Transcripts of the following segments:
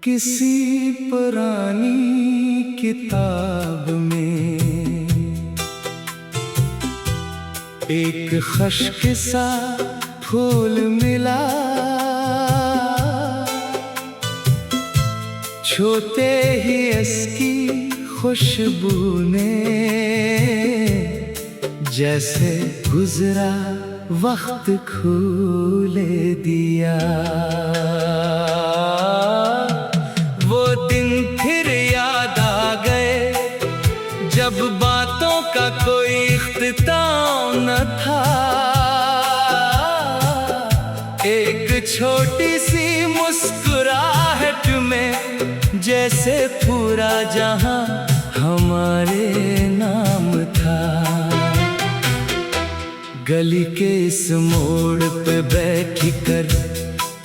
किसी पुरानी किताब में एक खश्क सा फूल मिला, छूते ही इसकी खुशबू ने जैसे गुजरा वक्त खोले दिया। वो दिन फिर याद आ गए जब बातों का कोई इख्तिताम न था। एक छोटी सी मुस्कुराहट में जैसे पूरा जहां हमारे नाम था। गली के इस मोड़ पे बैठ कर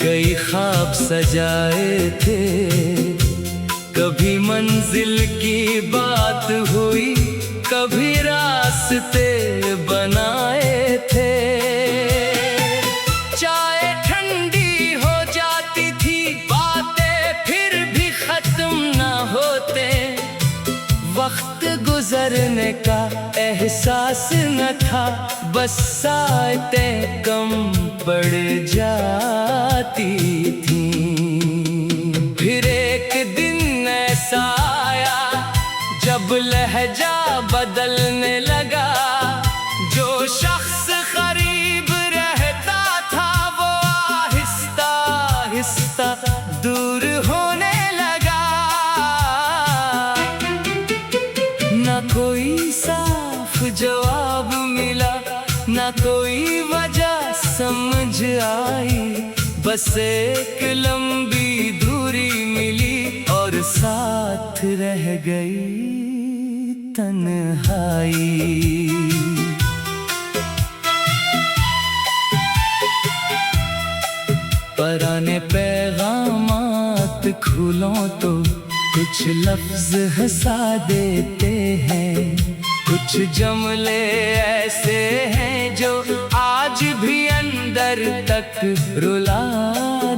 कई ख्वाब सजाए थे, कभी मंजिल की बात हुई, कभी रास्ते बनाए थे। चाय ठंडी हो जाती थी, बातें फिर भी खत्म ना होते, वक्त गुजरने का एहसास न था, बस साइटें कम पड़ जाती थी। फिर एक दिन ऐसा आया जब लहजा बदलने लगा, जो शख्स करीब रहता था वो आहिस्ता आहिस्ता दूर होने लगा। ना कोई साफ जवाब मिला, ना कोई वजह समझ आई, बस एक लंबी दूरी मिली और साथ रह गई तन्हाई। पुराने पैगामात खोलो तो कुछ लफ्ज हंसा देते हैं, कुछ जुमले ऐसे हैं जो आज भी अंदर तक रुला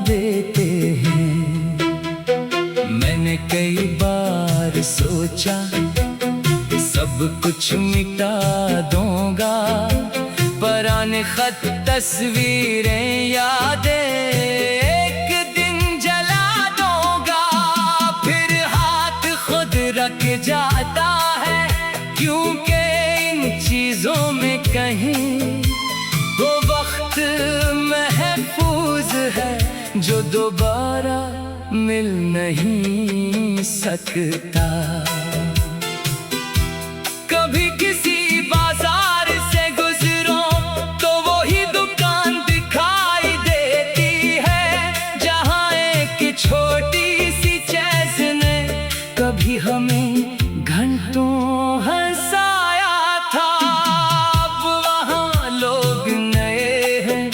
देते हैं। मैंने कई बार सोचा सब कुछ मिटा दूंगा, पुराने खत तस्वीरें यादें एक दिन जला दूंगा। फिर हाथ खुद रख जाता है क्योंकि इन चीजों में कहीं वो वक्त महफूज है जो दोबारा मिल नहीं सकता। कभी किसी बाजार से गुजरो तो वो ही दुकान दिखाई देती है जहां एक छोटी सी चीज ने कभी हमें घंटों हंसाया था। अब वहां लोग नए हैं,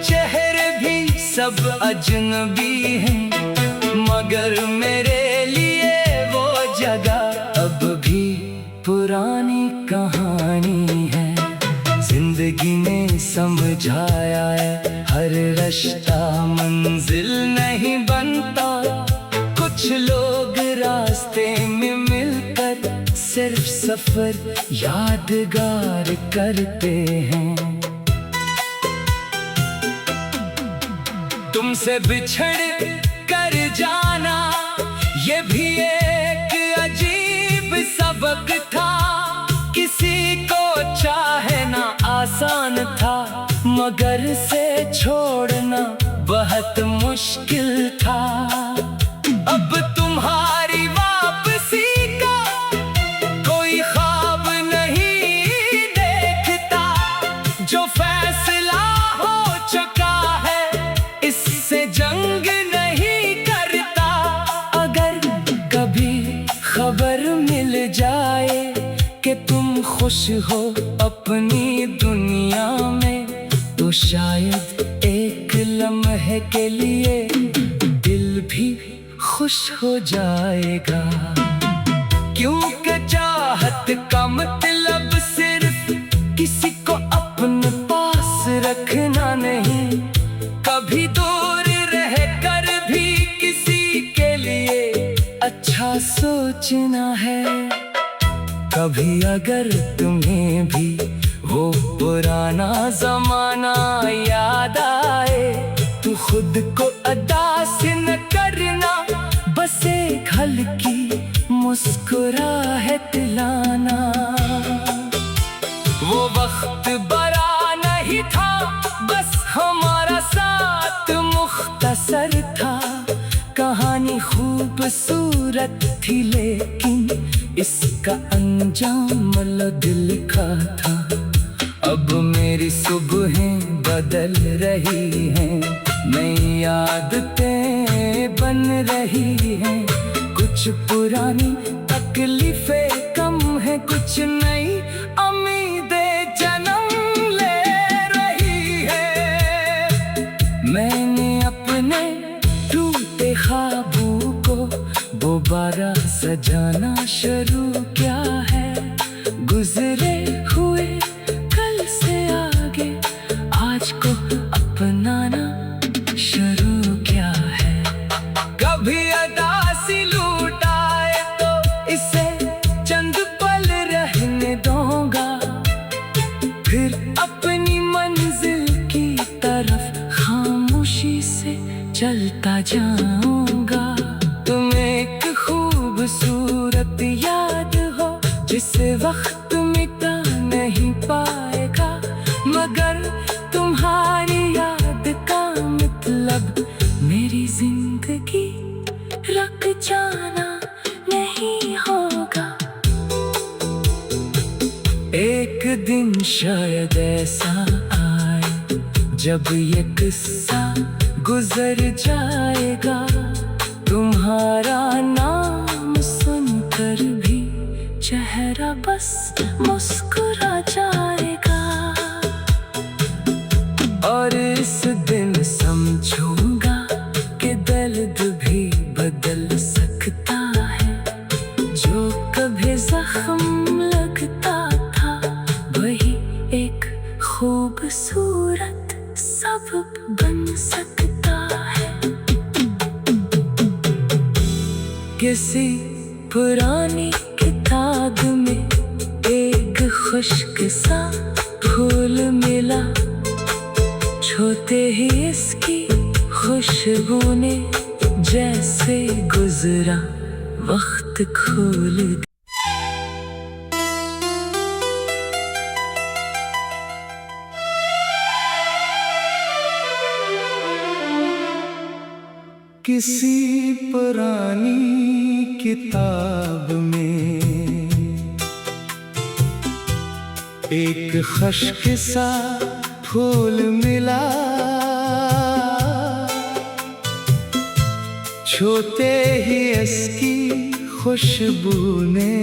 चेहरे भी सब अजनबी हैं, मगर मेरे लिए वो जगह अब भी पुरानी कहानी है। जिंदगी ने समझाया है हर रास्ता मंजिल नहीं बनता, कुछ लोग रास्ते में मिलकर सिर्फ सफर यादगार करते हैं। तुमसे बिछड़ कर जाना ये भी एक अजीब सबक था, किसी को चाहना आसान था मगर से छोड़ना बहुत मुश्किल था। अब तुम्हारी वापसी का कोई ख्वाब नहीं देखता, जो फैसला हो चुका है इससे जंग नहीं करता। अगर कभी खबर मिल जाए कि तुम खुश हो अपनी दुनिया में, तो शायद एक लम्हे के लिए दिल भी खुश हो जाएगा। क्योंकि चाहत का मतलब सिर्फ किसी को अपने पास रखना नहीं, कभी दूर रह कर भी किसी के सोचना है। कभी अगर तुम्हें भी वो पुराना जमाना याद आए, तो खुद को उदास न करना, बस एक हल्की मुस्कुराहट लाना। वो वक्त बड़ा नहीं था, बस हमारा साथ मुख्तसर था। कहानी खूबसूरत थी, लेकिन इसका अंजाम अलग लिखा था। अब मेरी सुबहें बदल रही हैं, नई आदतें बन रही हैं। कुछ पुरानी तकलीफें कम है, कुछ नई उम्मीदें जन्म ले रही है। मैंने अपने टूटे ख्वाबों को दोबारा सजाना शुरू किया है। गुजरे हुए कल से आगे आज को अपनाना शुरू किया है। कभी उदासी लूट आए तो इसे चंद पल रहने दूंगा, फिर अपनी मंजिल की तरफ खामोशी से चलता जाऊंगा। तुम एक खूबसूरत याद हो, जिसे वक्त मिटा नहीं पाएगा, मगर तुम्हारी याद का मतलब मेरी जिंदगी रख जाना नहीं होगा। एक दिन शायद ऐसा आए जब ये किस्सा गुजर जाएगा। तुम्हारा नाम सुनकर भी चेहरा बस मुस्कुरा जाएगा, और इस दिन समझूंगा कि दर्द भी बदल सकता है। जो कभी जख्म लगता था, वही एक खूबसूरत सबक बन सकता है। किसी पुरानी किताब में एक खुश्क सा फूल मिला, छूते ही इसकी खुशबू ने जैसे गुजरा वक्त खोल दिया। किसी पुरानी किताब में एक खुश्क सा फूल मिला, छूते ही इसकी खुशबू ने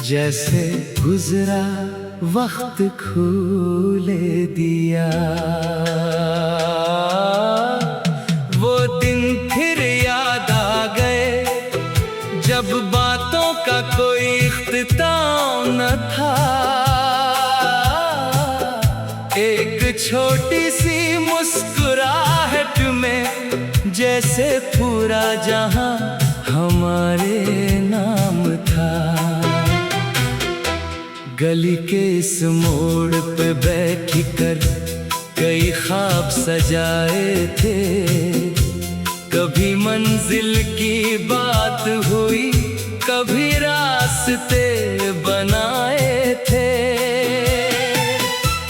जैसे गुजरा वक्त खोल दिया। वो दिन फिर याद आ गए जब बातों का कोई इख्तिताम न था। एक छोटी सी मुस्कुराहट में जैसे पूरा जहां हमारे नाम था। गली के इस मोड़ पे बैठ कर कई ख्वाब सजाए थे। कभी मंजिल की बात हुई, कभी रास्ते बनाए थे।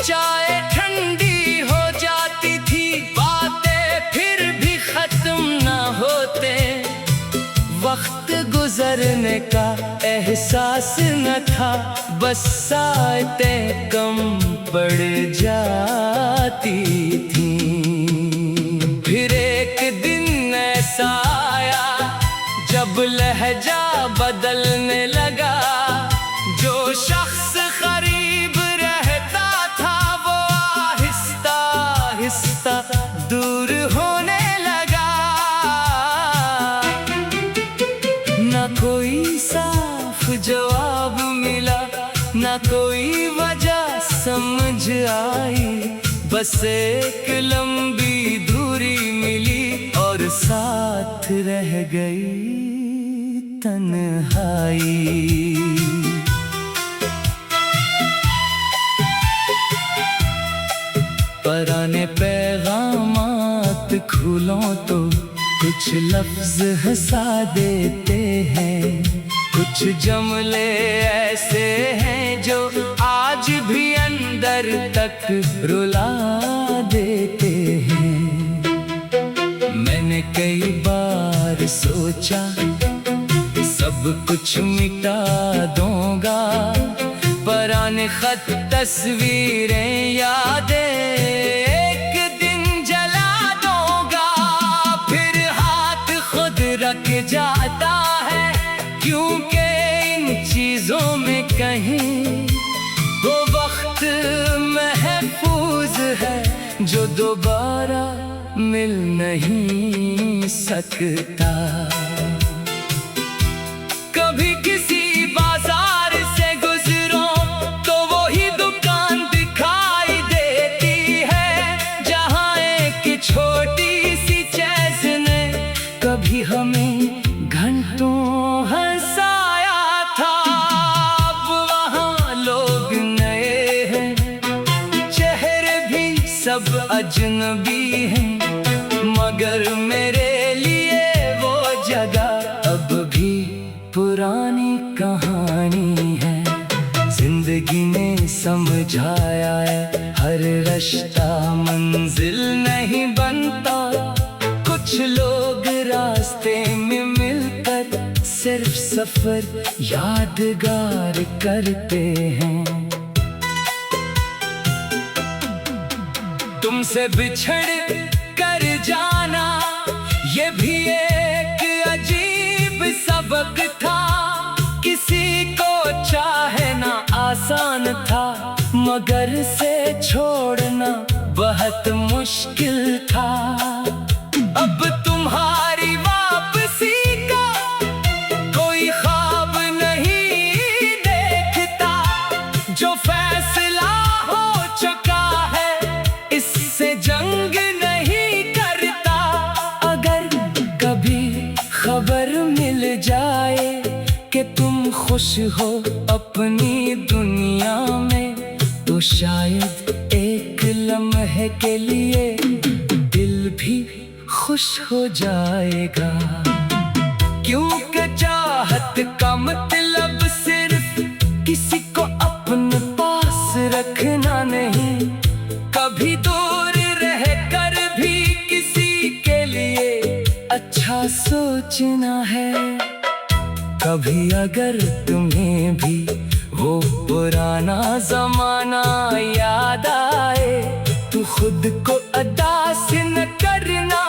चाय ठंडी हो जाती थी, बातें फिर भी खत्म ना होते। वक्त गुजरने का एहसास न था, बस साइतें कम पड़ जाती थी। फिर एक दिन ऐसा आया जब लहजा बदलने लगा। जो शख्स करीब रहता था, वो आहिस्ता आहिस्ता दूर होने लगा। ना कोई साफ जवाब मिला, ना कोई वजह समझ आई। बस एक लंबी दूरी मिली और साथ रह गई। तन्हाई। पराने पैगामात खोलो तो कुछ लफ्ज हंसा देते हैं, कुछ जुमले ऐसे हैं जो आज भी अंदर तक रुला देते हैं। मैंने कई बार सोचा सब कुछ मिटा दूंगा, पुराने खत तस्वीरें यादें एक दिन जला दूंगा। फिर हाथ खुद रख जाता है, क्योंकि इन चीजों में कहीं वो वक्त महफूज है जो दोबारा मिल नहीं सकता। कभी किसी बाजार से गुजरो तो वो ही दुकान दिखाई देती है, जहाँ एक छोटी सी चीज ने कभी हमें घंटों हंसाया था। अब वहाँ लोग नए हैं, चेहरे भी सब अजनबी हैं, मगर मेरे लिए वो जगह अब भी पुरानी कहानी है। जिंदगी ने समझाया है हर रास्ता मंजिल नहीं बनता, कुछ लोग रास्ते में मिलकर सिर्फ सफर यादगार करते हैं। तुमसे बिछड़ कर जाना ये भी एक अजीब सबक था, किसी को चाहना आसान था मगर से छोड़ना बहुत मुश्किल था। अब तुम्हारी वापसी का कोई ख्वाब नहीं देखता, जो फैसला हो चुका है इससे जंग नहीं करता। अगर कभी खबर मिल जाए कि तुम खुश हो अपनी दुनिया में, तो शायद एक लम्हे के लिए दिल भी खुश हो जाएगा। क्योंकि चाहत का मतलब सिर्फ किसी को अपने पास रखना नहीं, कभी दूर रह कर भी किसी के लिए अच्छा सोचना है। कभी अगर तुम्हें भी वो पुराना जमाना याद आए, तो खुद को अदास न करना,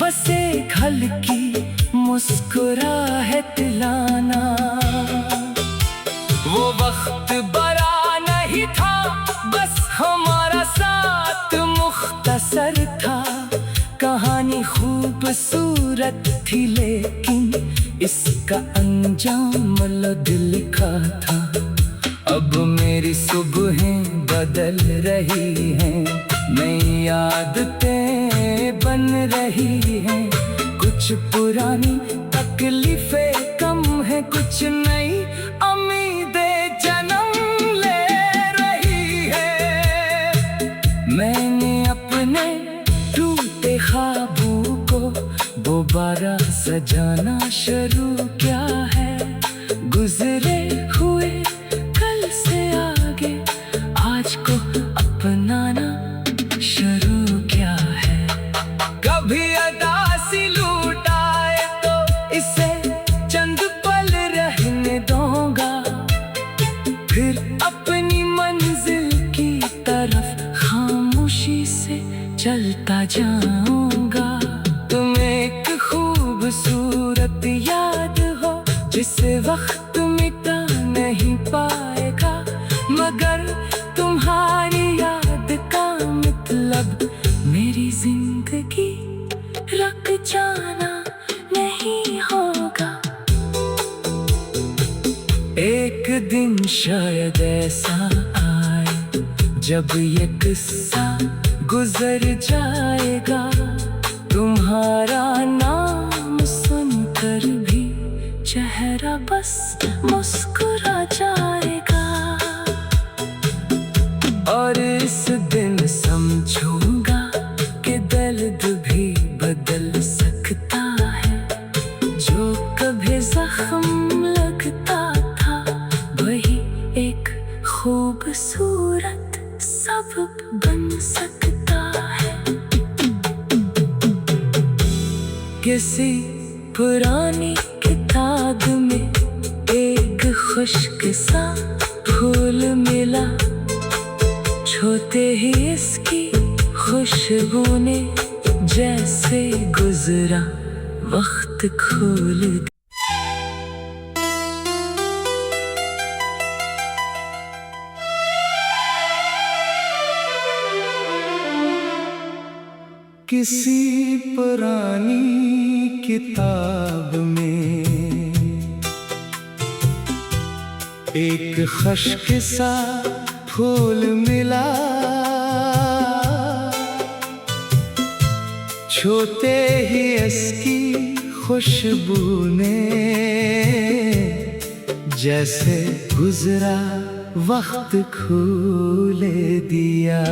बस एक हल्की मुस्कुराहट लाना। वो वक्त बड़ा नहीं था, बस हमारा साथ मुख्तसर था। कहानी खूबसूरत थी लेकिन इसका अंजाम अलग लिखा था। अब मेरी सुबहें बदल रही हैं, नई आदतें बन रही हैं, कुछ पुरानी तकलीफें कम है, कुछ नई उम्मीदें जन्म ले रही है। मैंने अपने टूटे ख्वाबों को दोबारा सजाना शुरू किया है, गुजरे हुए कल से आगे आज को अपनाना शुरू किया है। कभी अदासी लूट आए तो इसे चंद पल रहने दूंगा, फिर अपनी मंजिल की तरफ खामोशी से चलता जाऊंगा। तुम एक खूबसूरत याद हो जिसे वक्त मिटा नहीं पाएगा, मगर तुम्हारी याद का मतलब मेरी जिंदगी रख जाना नहीं होगा। एक दिन शायद ऐसा आए जब ये किस्सा गुजर जाएगा, तुम्हारा नाम सुनकर भी चेहरा मुस्कुरा जाएगा। और इस दिन समझूंगा कि दर्द भी बदल सकता है। जो कभी जख्म लगता था वही एक खूबसूरत सबक बन सकता है। किसी पुरानी किताब में एक खुश्क सा फूल मिला, छूते ही इसकी खुशबू ने जैसे गुजरा वक्त खोल दिया। किसी पुरानी किताब में एक खुश्क सा फूल मिला, छूते ही इसकी खुशबू ने जैसे गुजरा वक्त खोले दिया।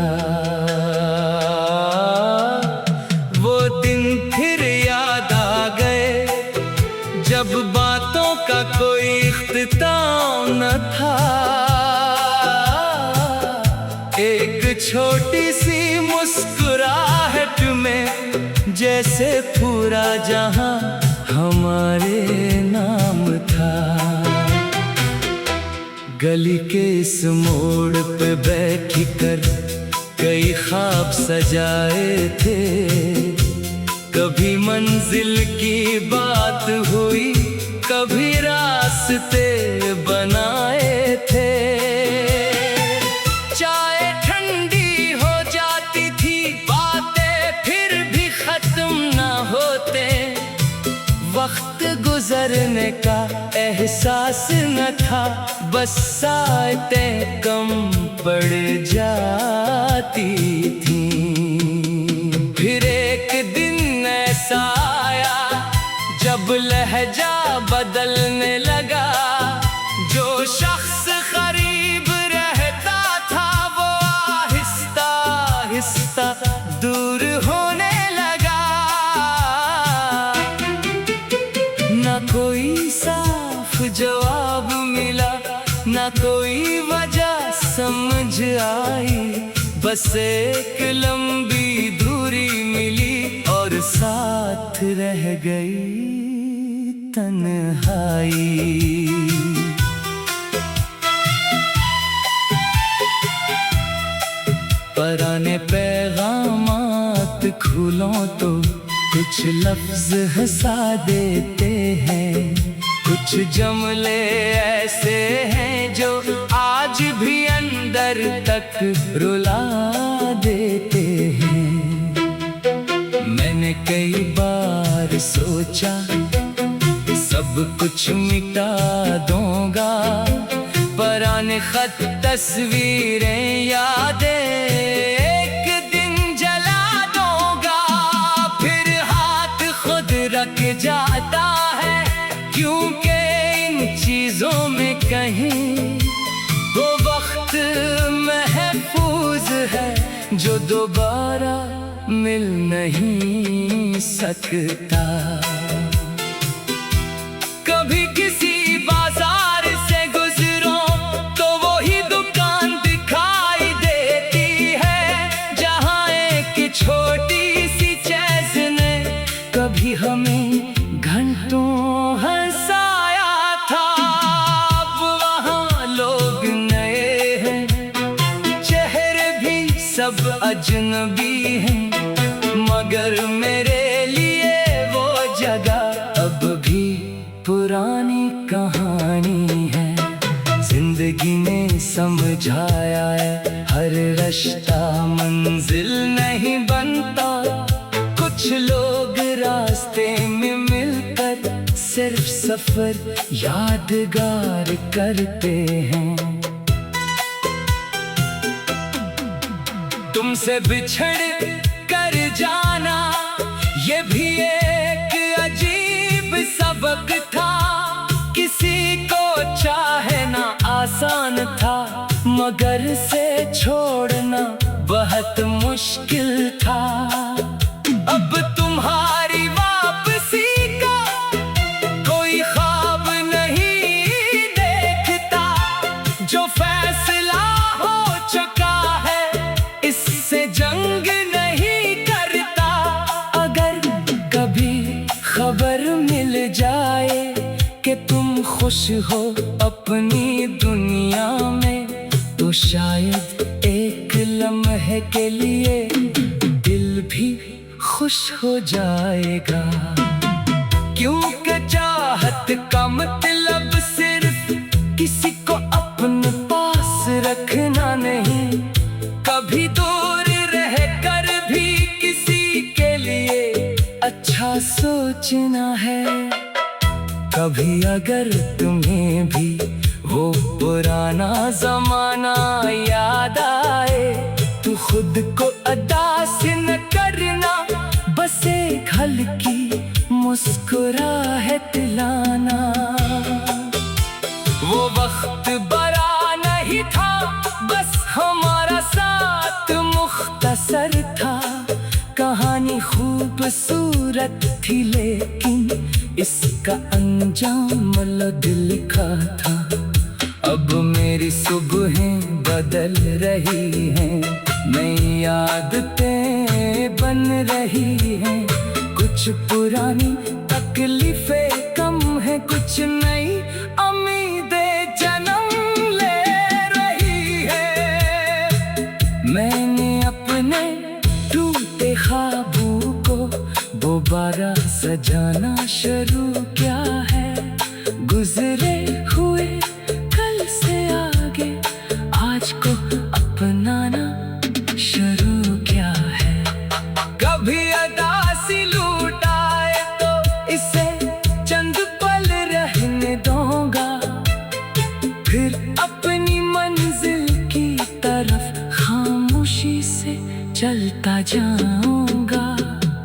वो दिन फिर याद आ गए जब बातों का कोई इख्तिताम न था। एक छोटी सी मुस्कुराहट में जैसे पूरा जहां हमारे नाम था। गली के इस मोड़ पे बैठ कर कई ख्वाब सजाए थे। कभी मंजिल की बात हुई, कभी रास्ते बनाए थे। चाय ठंडी हो जाती थी, बातें फिर भी खत्म ना होते। वक्त गुजरने का एहसास न था, बस साइटें कम पड़ जाती थी। फिर एक दिन ऐसा आया जब लहजा बदलने लगा। जो शख्स करीब रहता था वो आहिस्ता आहिस्ता दूर होने लगा। ना कोई साफ जवाब मिला, ना कोई वजह समझ आई। बस एक लंबी दूरी मिली और साथ रह गई तन्हाई। पुराने पैगामात खुलों तो कुछ लफ्ज हंसा देते हैं। कुछ जुमले ऐसे हैं जो आज भी अंदर तक रुला देते हैं। मैंने कई बार सोचा सब कुछ मिटा दूंगा, पुराने खत तस्वीरें यादें एक दिन जला दूंगा। फिर हाथ खुद रख जाता है, क्योंकि इन चीजों में कहीं वो वक्त महफूज है जो दोबारा मिल नहीं सकता। कभी किसी बाजार से गुजरो तो वो ही दुकान दिखाई देती है जहां एक छोटी सी चीज ने कभी हमें घंटों हंसाया था। अब वहां लोग नए हैं, चेहरे भी सब अजनबी हैं, मगर मेरे लिए वो जगह अब भी पुरानी कहानी है। जिंदगी ने समझाया है हर रास्ता मंजिल नहीं बनता। कुछ लोग रास्ते में मिलकर सिर्फ सफर यादगार करते हैं। तुमसे बिछड़ कर जाना ये भी एक अजीब सबक था। किसी को मगर से छोड़ना बहुत मुश्किल था। अब तुम्हारी वापसी का कोई ख्वाब नहीं देखता। जो फैसला हो चुका है इससे जंग नहीं करता। अगर कभी खबर मिल जाए कि तुम खुश हो अपनी दुनिया में, तो शायद एक लम्हे के लिए दिल भी खुश हो जाएगा। क्योंकि चाहत का मतलब सिर्फ किसी को अपने पास रखना नहीं, कभी दूर रह कर भी किसी के लिए अच्छा सोचना है। कभी अगर तुम्हें भी वो पुराना जमाना याद आए, तो खुद को उदास न करना, बस एक हल्की मुस्कुराहट लाना। वो वक्त बड़ा नहीं था, बस हमारा साथ मुख्तसर था। कहानी खूबसूरत थी लेकिन इसका अंजाम अलग लिखा था। अब मेरी सुबहें बदल रही हैं, नई आदतें बन रही हैं। कुछ पुरानी तकलीफें कम है, कुछ नई उम्मीदें जन्म ले रही है। मैंने अपने टूटे ख्वाबों को दोबारा सजाना शुरू किया है। गुजरे हुए कल से आगे आज को अपनाना शुरू किया है। कभी उदासी लूट आए तो इसे चंद पल रहने दूंगा, फिर अपनी मंजिल की तरफ खामोशी से चलता जाऊंगा।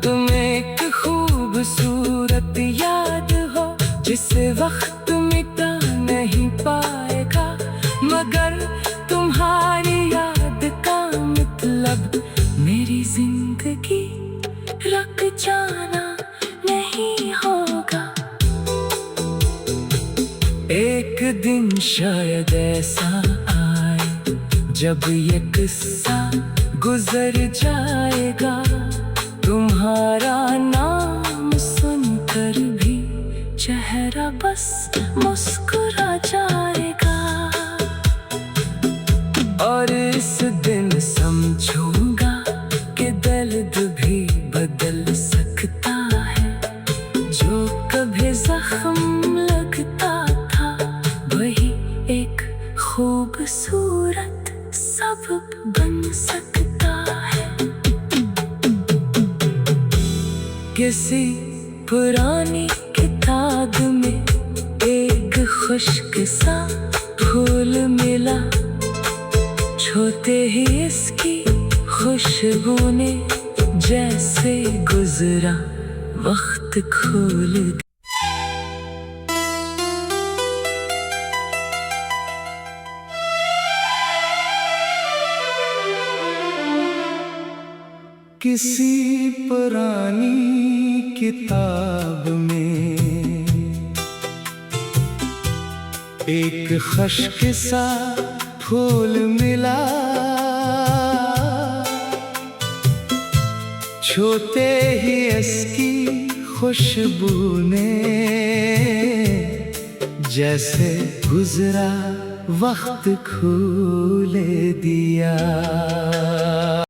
तुम एक खूबसूरत याद हो जिसे वक्त मिटा नहीं पाएगा, मगर तुम्हारी याद का मतलब मेरी जिंदगी रख जाना नहीं होगा। एक दिन शायद ऐसा आए जब ये किस्सा गुजर जाएगा। तुम्हारा नाम सुनकर भी चेहरा बस मुस्कुरा जाएगा। और इस दिन समझूंगा कि दर्द भी बदल सकता है। जो कभी जख्म लगता था वही एक खूबसूरत सबक बन सकता है। किसी पुरानी किताब में एक खुश्क सा फूल मिला, छूते ही इसकी खुशबू ने जैसे गुजरा वक्त खोल दिया। किसी पुरानी किताब में एक खुश्क सा फूल मिला, छूते ही इसकी खुशबू ने जैसे गुजरा वक्त खोल दिया।